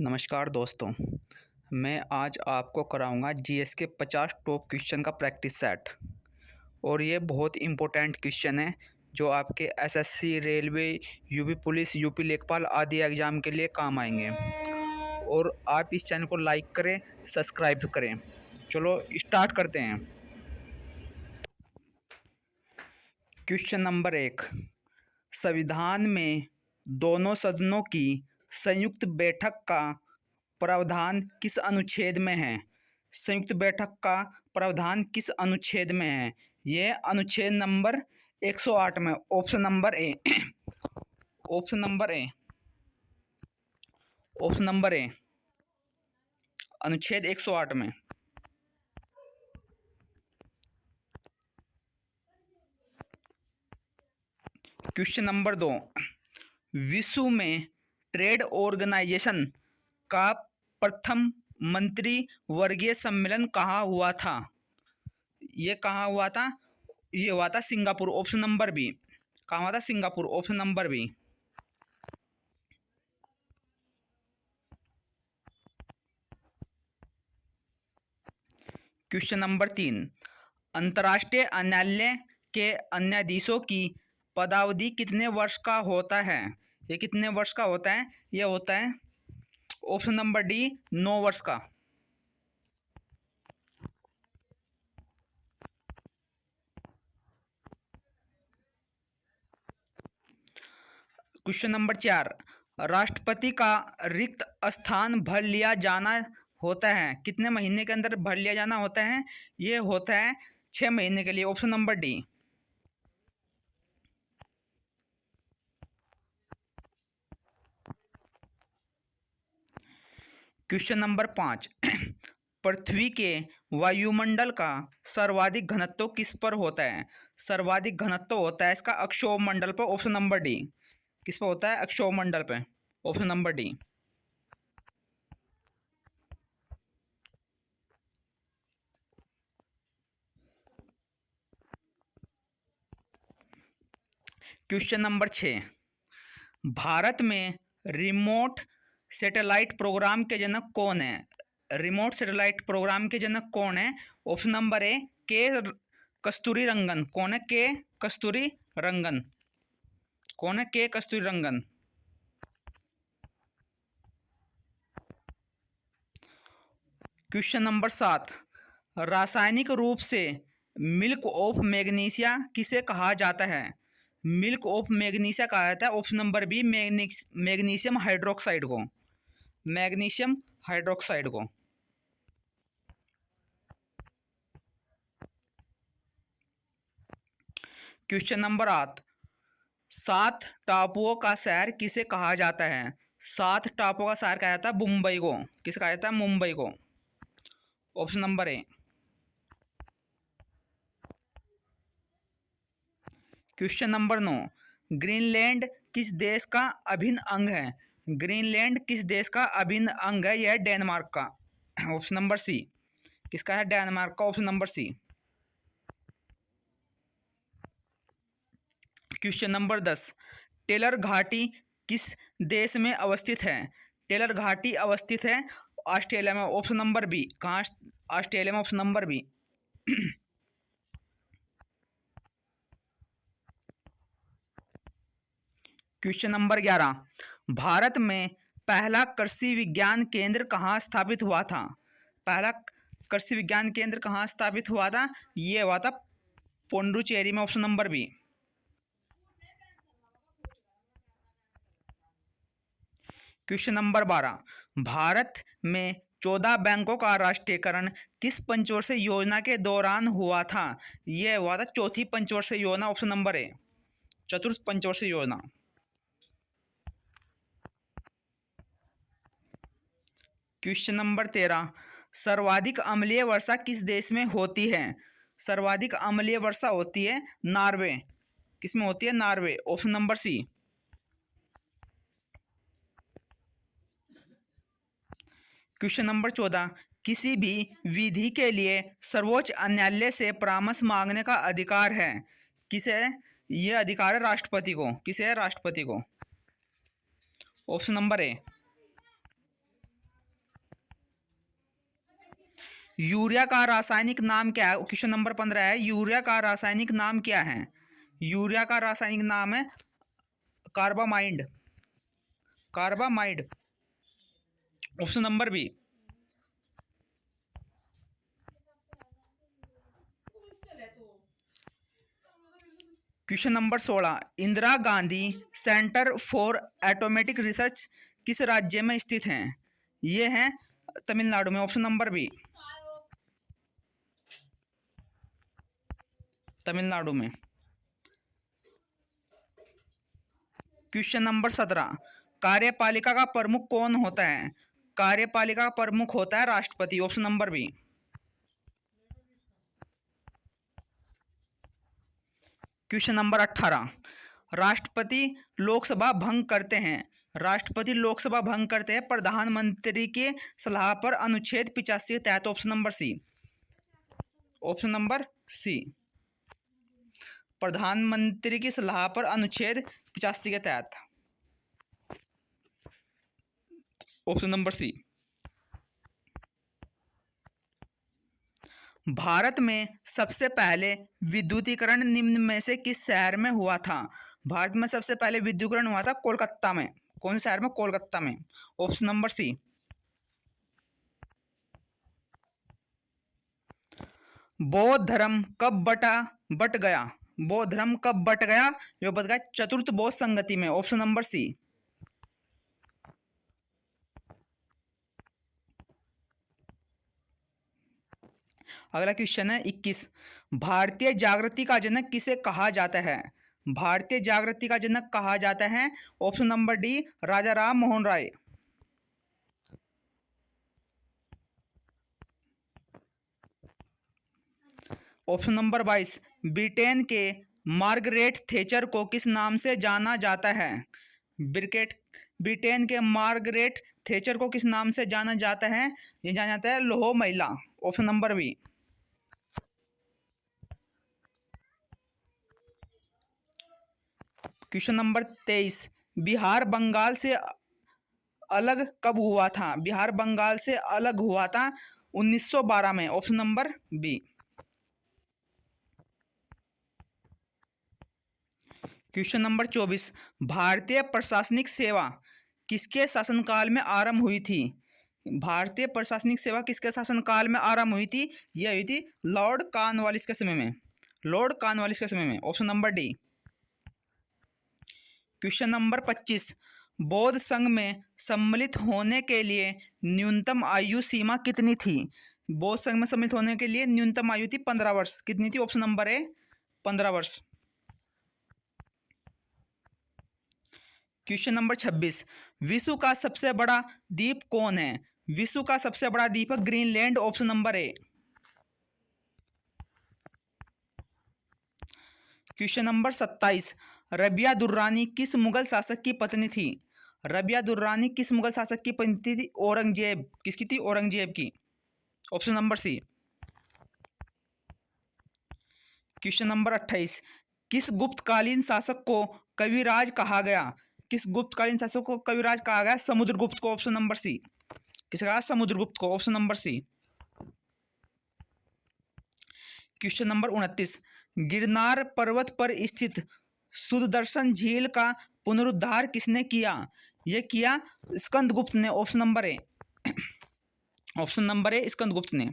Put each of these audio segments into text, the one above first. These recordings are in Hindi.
नमस्कार दोस्तों, मैं आज आपको कराऊंगा जीएस के 50 टॉप क्वेश्चन का प्रैक्टिस सेट। और ये बहुत इम्पोर्टेंट क्वेश्चन है जो आपके SSC, railway, UP police, UP लेखपाल आदि एग्ज़ाम के लिए काम आएंगे। और आप इस चैनल को लाइक करें, सब्सक्राइब करें। चलो स्टार्ट करते हैं। क्वेश्चन नंबर 1, संविधान में दोनों सदनों की संयुक्त बैठक का प्रावधान किस अनुच्छेद में है? संयुक्त बैठक का प्रावधान किस अनुच्छेद में है? यह अनुच्छेद नंबर 108 में। Option number A option number A option number ए अनुच्छेद 108 में। क्वेश्चन नंबर 2, विश्व में ट्रेड ऑर्गेनाइजेशन का प्रथम मंत्री वर्गीय सम्मेलन कहाँ हुआ था? ये कहाँ हुआ था? ये हुआ था सिंगापुर। Option number B. कहाँ हुआ था? Singapore. Option number B. Question number 3, अंतर्राष्ट्रीय न्यायालय के न्यायाधीशों की पदावधि कितने वर्ष का होता है? ये कितने वर्ष का होता है? ये होता है ऑप्शन नंबर डी 9 वर्ष का। क्वेश्चन नंबर 4, राष्ट्रपति का रिक्त स्थान भर लिया जाना होता है कितने महीने के अंदर भर लिया जाना होता है? ये होता है 6 महीने के लिए। Option number D. Question number 5, पृथ्वी के वायुमंडल का सर्वाधिक घनत्व किस पर होता है? सर्वाधिक घनत्व होता है इसका अक्षोमंडल पर। Option number D. किस पर होता है? अक्षोमंडल पे। Option number D. Question number 6, Bharat में रिमोट सैटेलाइट प्रोग्राम के जनक कौन है? रिमोट सैटेलाइट प्रोग्राम के जनक कौन है? ऑप्शन नंबर ए के कस्तूरी रंगन। कौन है? के कस्तूरी रंगन। कौन है? के कस्तूरी रंगन। क्वेश्चन नंबर 7, रासायनिक रूप से मिल्क ऑफ मैग्नीशिया किसे कहा जाता है? मिल्क ऑफ मैग्नीशिया कहा जाता है option number B magnesium hydroxide को। मैग्नीशियम हाइड्रोक्साइड को। क्वेश्चन नंबर 8, 7 टापुओं का शहर किसे कहा जाता है? 7 टापुओं का शहर कहा जाता है मुंबई को। किसे कहा जाता है? मुंबई को। Option number A. Question number 9, Greenland किस देश का अभिन्न अंग है? ग्रीनलैंड किस देश का अभिन्न अंग है? यह है डेनमार्क का। Option number C. किसका है? डेनमार्क का। Option number C. Question number 10, Taylor घाटी किस देश में अवस्थित है? टेलर घाटी अवस्थित है ऑस्ट्रेलिया में। Option number B. कहाँ? ऑस्ट्रेलिया में। Option number B. Question number 11, भारत में पहला कृषि विज्ञान केंद्र कहाँ स्थापित हुआ था? पहला कृषि विज्ञान केंद्र कहाँ स्थापित हुआ था? ये हुआ था पुडुचेरी में। Option number B. Question number 12, Bharat में 14 बैंकों का राष्ट्रीयकरण किस पंचवर्षीय योजना के दौरान हुआ था? यह हुआ था चौथी पंचवर्षीय योजना। ऑप्शन नंबर ए। चतुर्थ पंचवर्षीय योजना। क्वेश्चन नंबर 13, सर्वाधिक अम्लीय वर्षा किस देश में होती है? सर्वाधिक अम्लीय वर्षा होती है नॉर्वे। किस में होती है? Norway. Option number C. Question number 14, किसी भी विधि के लिए सर्वोच्च न्यायालय से परामर्श मांगने का अधिकार है किसे? यह अधिकार है राष्ट्रपति को। किसे है? राष्ट्रपति को। ऑप्शन नंबर ए। यूरिया का रासायनिक नाम क्या है? क्वेश्चन नंबर 15 है, यूरिया का रासायनिक नाम क्या है? यूरिया का रासायनिक नाम है carbamide. Carbamide. Option number B. Question number 16, Indira Gandhi centre for atomic research किस राज्य में स्थित हैं? ये हैं तमिलनाडु में। ऑप्शन नंबर बी, तमिलनाडु में। क्वेश्चन नंबर 17, कार्यपालिका का प्रमुख कौन होता है? कार्यपालिका का प्रमुख होता है राष्ट्रपति। Option number B. Question number 18, राष्ट्रपति लोकसभा भंग करते हैं। राष्ट्रपति लोकसभा भंग करते हैं प्रधानमंत्री के सलाह पर अनुच्छेद 85 के तहत। Option number C. Option number C, प्रधानमंत्री की सलाह पर अनुच्छेद 85 के तहत। ऑप्शन नंबर सी। भारत में सबसे पहले विद्युतीकरण निम्न में से किस शहर में हुआ था? भारत में सबसे पहले विद्युतीकरण हुआ था कोलकाता में। कौन से शहर में? कोलकाता में। Option number C. बौद्ध धर्म कब बट गया? बौद्ध धर्म कब बट गया? ये बट गया चतुर्थ बौद्ध संगति में। Option number C. अगला क्वेश्चन है 21, भारतीय जागृति का जनक किसे कहा जाता है? भारतीय जागृति का जनक कहा जाता है, ऑप्शन नंबर डी, राजा Ram Mohan Roy. Option number 22, Britain के मार्गरेट थैचर को किस नाम से जाना जाता है? ब्रिटेन के मार्गरेट थैचर को किस नाम से जाना जाता है? ये जाना जाता है लौह महिला। Option number B. Question number 23, Bihar Bengal से अलग कब हुआ था? बिहार बंगाल से अलग हुआ था 1912 में। Option number B. Question number 24, भारतीय प्रशासनिक सेवा किसके शासनकाल में आरंभ हुई थी? भारतीय प्रशासनिक सेवा किसके शासनकाल में आरंभ हुई थी? यह हुई थी लॉर्ड कॉर्नवालिस के समय में। लॉर्ड कॉर्नवालिस के समय में। Option number D. Question number 25, बौद्ध संघ में सम्मिलित होने के लिए न्यूनतम आयु सीमा कितनी थी? बौद्ध संघ में सम्मिलित होने के लिए न्यूनतम आयु थी 15 वर्ष। कितनी थी? ऑप्शन नंबर ए, 15 वर्ष। क्वेश्चन नंबर 26, विश्व का सबसे बड़ा द्वीप कौन है? विश्व का सबसे बड़ा द्वीप है Greenland. Option number A. Question number 27, Rabia Durrani किस मुगल शासक की पत्नी थी? रबिया दुर्रानी किस मुगल शासक की पत्नी थी? औरंगजेब। किसकी थी? औरंगजेब की। Option number C. Question number 28, किस गुप्तकालीन शासक को कविराज कहा गया? किस गुप्तकालीन शासक को कविराज कहा गया? समुद्रगुप्त को। Option number C. किसे कहा? समुद्रगुप्त को। Option number C. Question number 29, Girnar पर्वत पर स्थित सुदर्शन झील का पुनरुद्धार किसने किया? यह किया स्कंदगुप्त ने। Option number A. Option number A, Skandagupta ने।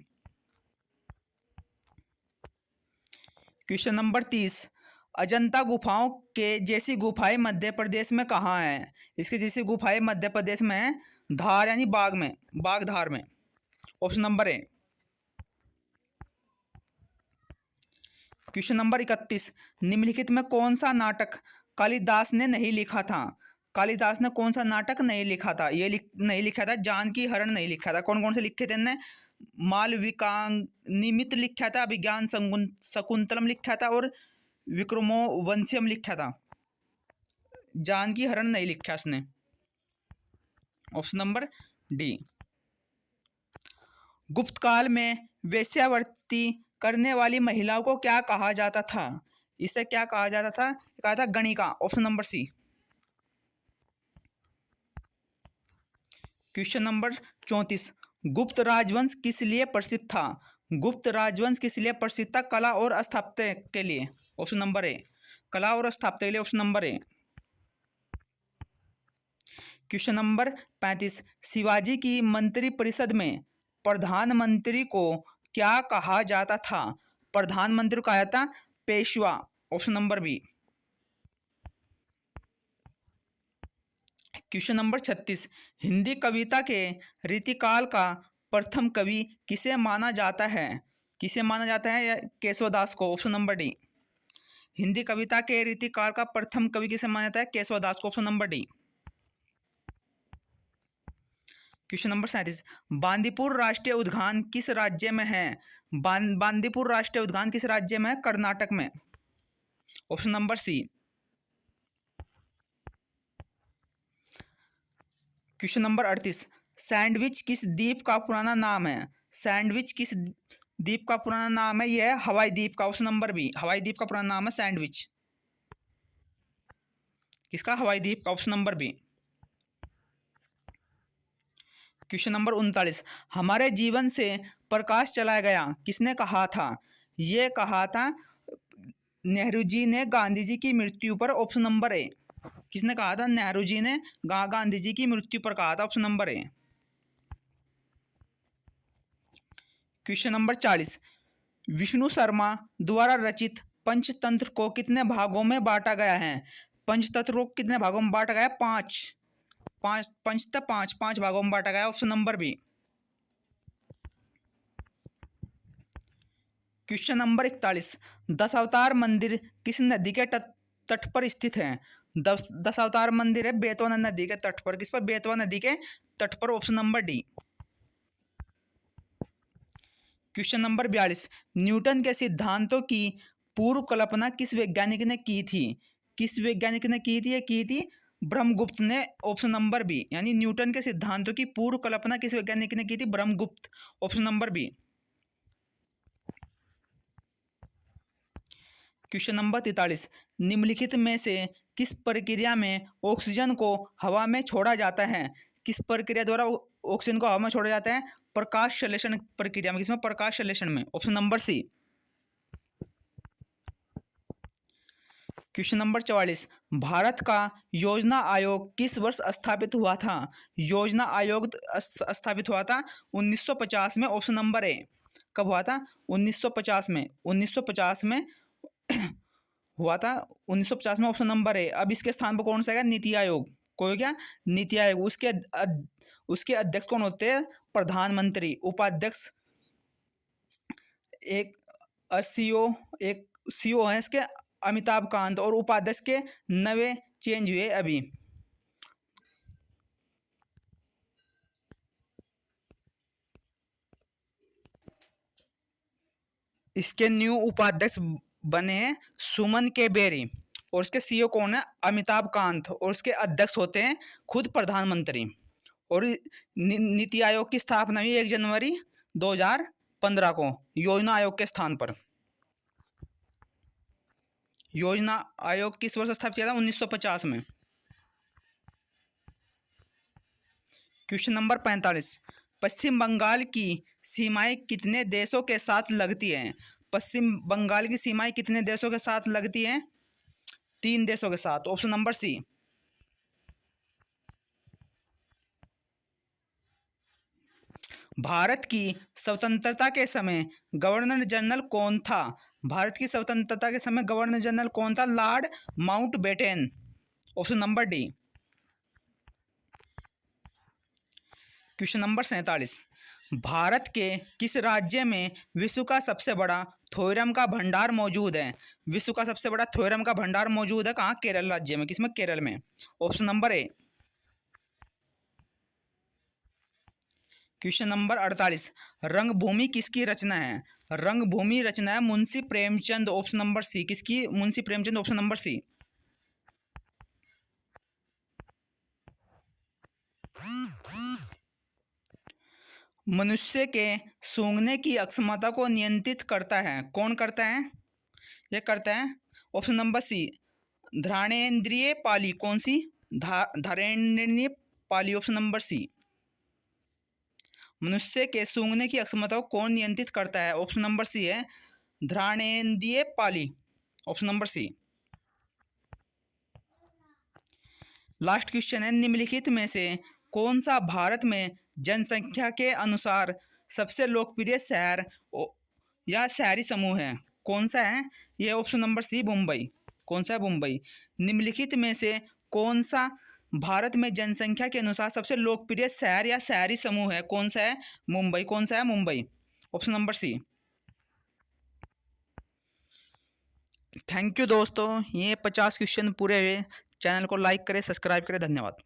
क्वेश्चन नंबर 30, अजंता गुफाओं के जैसी गुफाएं मध्य प्रदेश में कहाँ हैं? इसके जैसी गुफाएं मध्य प्रदेश में है धार यानी बाग में, बागधार में। Option number A. Question number 31, निम्नलिखित में कौन सा नाटक कालिदास ने नहीं लिखा था? कालिदास ने कौन सा नाटक नहीं लिखा था? ये नहीं लिखा था जानकी हरण नहीं लिखा था। कौन कौन से लिखे थे इनने? मालविकाग्निमित्र लिखा था, अभिज्ञान शकुंतलम लिखा था और विक्रमोर्वशीयम लिखा था। जानकी हरण नहीं लिखा इसने। Option number D. गुप्त काल में वेश्यावृत्ति करने वाली महिलाओं को क्या कहा जाता था? इसे क्या कहा जाता था? कहा था गणिका। Option number C. Question number 34, Gupta राजवंश किस लिए प्रसिद्ध था? गुप्त राजवंश किस लिए प्रसिद्ध था? कला और स्थापत्य के लिए। ऑप्शन नंबर ए। कला और स्थापत्य के लिए, option number A. Question number 35, Shivaji की मंत्री परिषद में प्रधानमंत्री को क्या कहा जाता था? प्रधानमंत्री को कहा जाता Peshwa, option number B. Question number 36, Hindi कविता के रीतिकाल का प्रथम कवि किसे माना जाता है? किसे माना जाता है? या केशवदास को, ऑप्शन नंबर डी। हिंदी कविता के रीतिकाल का प्रथम कवि किसे माना जाता है? केशवदास को, option number D. Question number 37, Bandipur राष्ट्रीय उद्यान किस राज्य में है? बांदीपुर राष्ट्रीय उद्यान किस राज्य में है? कर्नाटक में, option number C. Question number 38, sandwich किस द्वीप का पुराना नाम है? सैंडविच किस द्वीप का पुराना नाम है? यह है हवाई द्वीप का, ऑप्शन नंबर बी। हवाई द्वीप का पुराना नाम है सैंडविच। किसका? हवाई द्वीप का, option number B. Question number 39, हमारे जीवन से प्रकाश चला गया किसने कहा था? ये कहा था नेहरू जी ने गांधी जी की मृत्यु पर, ऑप्शन नंबर ए। किसने कहा था? नेहरू जी ने गांधी जी की मृत्यु पर कहा था, option number A. Question number 40, Vishnu Sharma द्वारा रचित पंचतंत्र को कितने भागों में बांटा गया है? पंचतंत्र को कितने भागों में बांटा गया? पांच भागों में बांटा गया, option number B. Question number 41, Dashavatara मंदिर किस नदी के तट पर स्थित है? दशावतार मंदिर है बेतवा नदी के तट पर। किस पर? बेतवा नदी के तट पर, option number D. Question number 42, Newton के सिद्धांतों की पूर्व कल्पना किस वैज्ञानिक ने की थी? किस वैज्ञानिक ने की थी? ये की थी ब्रह्मगुप्त ने, ऑप्शन नंबर बी। यानी न्यूटन के सिद्धांतों की पूर्व कल्पना किस वैज्ञानिक ने की थी? Brahmagupta, option number B. Question number 43, निम्नलिखित में से किस प्रक्रिया में ऑक्सीजन को हवा में छोड़ा जाता है? किस प्रक्रिया द्वारा ऑक्सीजन को हवा में छोड़ा जाता है? प्रकाश संश्लेषण प्रक्रिया में। किसमें? प्रकाश संश्लेषण में, option number C. Question number 44, Bharat का योजना आयोग किस वर्ष स्थापित हुआ था? योजना आयोग स्थापित हुआ था 1950 में, ऑप्शन नंबर ए। कब हुआ था? 1950 में। 1950 में हुआ था, 1950 में, ऑप्शन नंबर ए। अब इसके स्थान पर कौन सा है? नीति आयोग। कोई क्या? नीति आयोग। उसके अध्यक्ष कौन होते हैं? प्रधानमंत्री। उपाध्यक्ष एक सीओ, एक सीओ है इसके अमिताभ कांत, और उपाध्यक्ष के नवे चेंज हुए अभी। इसके न्यू उपाध्यक्ष बने हैं सुमन के बेरी, और उसके सीईओ कौन है? अमिताभ कांत, और उसके अध्यक्ष होते हैं खुद प्रधानमंत्री। और नीति आयोग की स्थापना हुई 1 जनवरी 2015 को योजना आयोग के स्थान पर। योजना आयोग किस वर्ष स्थापित किया था? 1950 में। क्वेश्चन नंबर 45, पश्चिम बंगाल की सीमाएं कितने देशों के साथ लगती हैं? पश्चिम बंगाल की सीमाएं कितने देशों के साथ लगती हैं? 3 देशों के साथ, ऑप्शन नंबर सी। भारत की स्वतंत्रता के समय गवर्नर जनरल कौन था? भारत की स्वतंत्रता के समय गवर्नर जनरल कौन था? Lord Mountbatten, option number D. Question number 47, Bharat के किस राज्य में विश्व का सबसे बड़ा थोरम का भंडार मौजूद है? विश्व का सबसे बड़ा थोरम का भंडार मौजूद है कहाँ? केरल राज्य में। किसमें? केरल में, option number A. Question number 48, Rangbhoomi किसकी रचना है? रंगभूमि रचना है Munshi Premchand, option number C. किसकी? Munshi Premchand, option number C. मनुष्य के सूंघने की अक्षमता को नियंत्रित करता है, कौन करता है? यह करता है, ऑप्शन नंबर सी, घ्राणेन्द्रिय पाली। कौन सी? घ्राणेन्द्रिय पाली, ऑप्शन नंबर सी। मनुष्य के सूंघने की अक्षमता को कौन नियंत्रित करता है? ऑप्शन नंबर सी है घ्राणेंद्रिय पाली। Option number C. Last question है, निम्नलिखित में से कौन सा भारत में जनसंख्या के अनुसार सबसे लोकप्रिय शहर या शहरी समूह है? कौन सा है ये? Option number C Mumbai. कौन सा है? मुंबई। निम्नलिखित में से कौन सा भारत में जनसंख्या के अनुसार सबसे लोकप्रिय शहर या शहरी समूह है? कौन सा है? मुंबई। कौन सा है? Mumbai. Option number C. Thank you दोस्तों, ये 50 क्वेश्चन पूरे हुए। चैनल को लाइक करें, सब्सक्राइब करें। धन्यवाद।